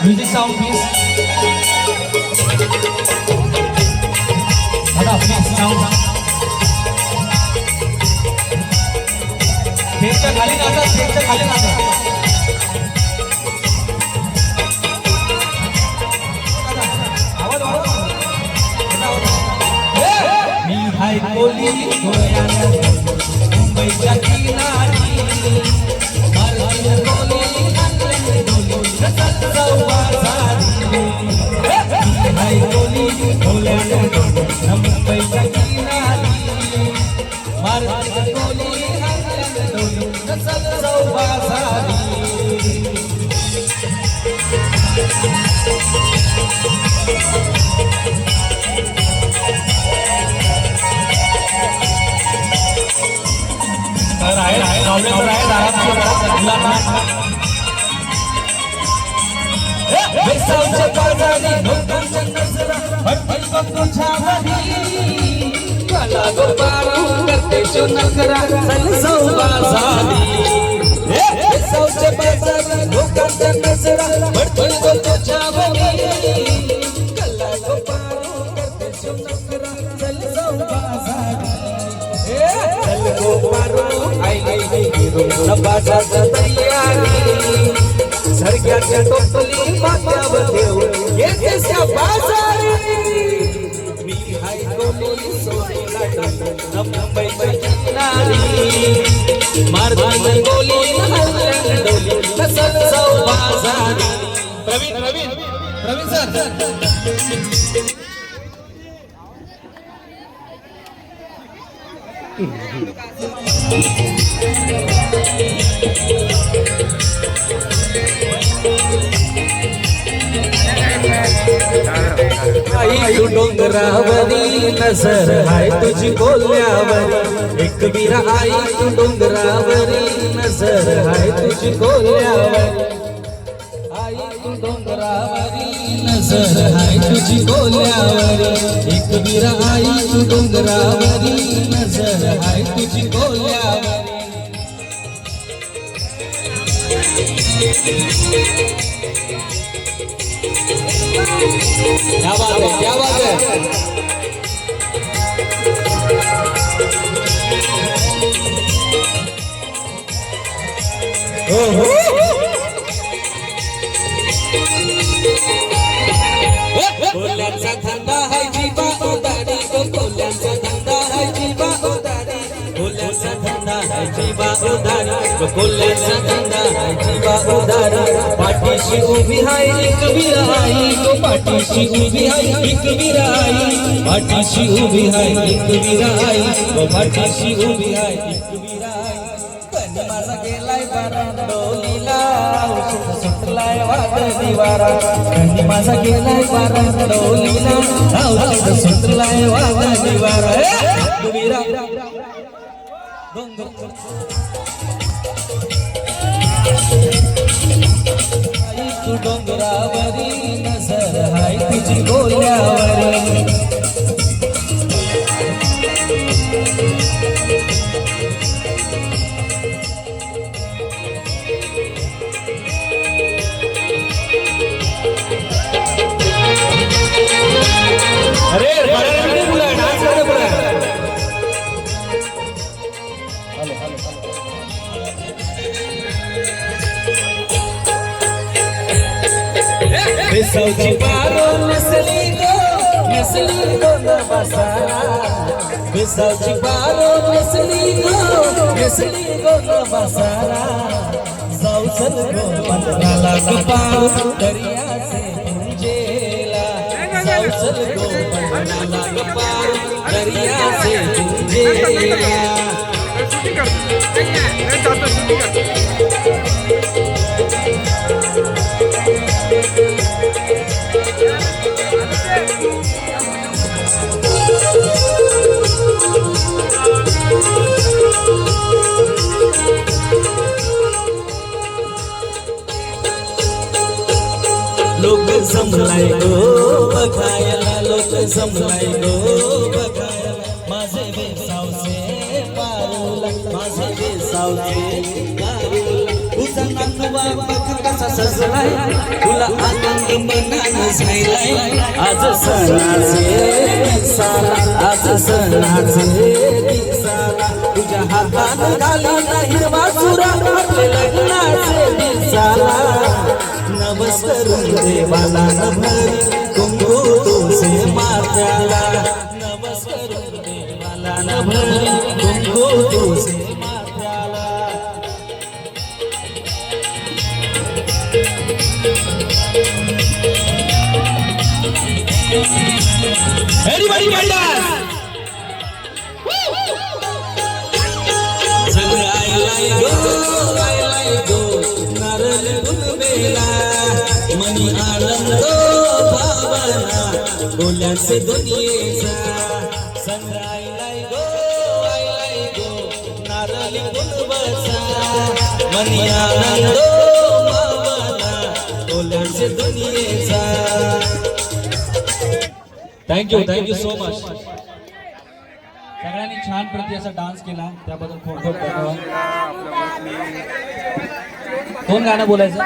Music sound please दादा please sound स्टेजच्या खाली नाचा मी हाय कोली गोयाला मुंबईच्या किनारी मराठी बोली हाय कोली गोयाला मुंबईच्या किनारी मराठी बोली सरक्याच्या टोपली माथ्यावर ठेवून येतेच्या बाजारी मी हाय कोली सोनीला मुंबईच्या किनारी मारती कोली डोली कसं जाऊ बाजारी प्रवीण सर आई तू डोंगरावरी नजर हाय तुझी कोल्ह्यावरी एक बिरा आई तू डोंगरावरी नजर हाय तुझी कोल्ह्यावरी आई तू डोंगरावरी नजर हाय तुझी कोल्ह्यावरी एक बिरा आई तू डोंगरावरी नजर हाय तुझी कोल्ह्यावरी क्या बात है कोल्ह्यांचा धंदा है जीवा उदारी कोल्ह्यांचा धंदा है जीवा उदारी कोल्ह्यांचा धंदा है जीवा उदारी कोल्ह्यांचा धंदा है जीवा उदारी पाठीशी उभी हाय एक विराई तो पाठीशी उभी हाय एक विराई पाठीशी उभी हाय एक विराई तो पाठीशी उभी हाय एक विराई पण माझा गेलाय बारांडोलीला सुटलाय वादळी वारा पण माझा गेलाय बारांडोलीला सुटलाय वादळी वारा विरा तू डोंगरावरी नजर हाय तुझी कोल्ह्यावरी अरे डान्स करने पड़ा बेसावची पारो नसली गो नवासारा बेसावची पारो नसली गो नवासारा जाऊ चल गो पंधराला पाव दर्याचे गुंजेला जाऊ चल गो पंधराला पाव दर्याचे गुंजेला लोक जमलाय गो बघायला लोक जमलाय गो बघायला माझे बेसावचे पारुला माझे बेसावचे पारुला बघ कसा सजलाय तुला आनंद मनानं झालाय आज सणाचे दिवसाला आज सणाचे दिवसाला तुझ्या हातात घालून हिरवा सुरा आपले लग्नाचे दिवसाला नवस करून देवाला नभरी कुंकू तुझे माथ्याला नवस करून देवाला नभरी कुंकू तुझे माथ्याला Everybody get that! मनी आनंद भावना बोल्यासे दुनियेचा संग्राय गो आय गो नारळी गुलबसा मनी आनंद भावना बोल्यासे दुनियेचा थँक्यू सो मच सगळ्यांनी छान प्रति असा डान्स केला त्याबद्दल खूप खूप धन्यवाद. कोण गाणं बोलायचं?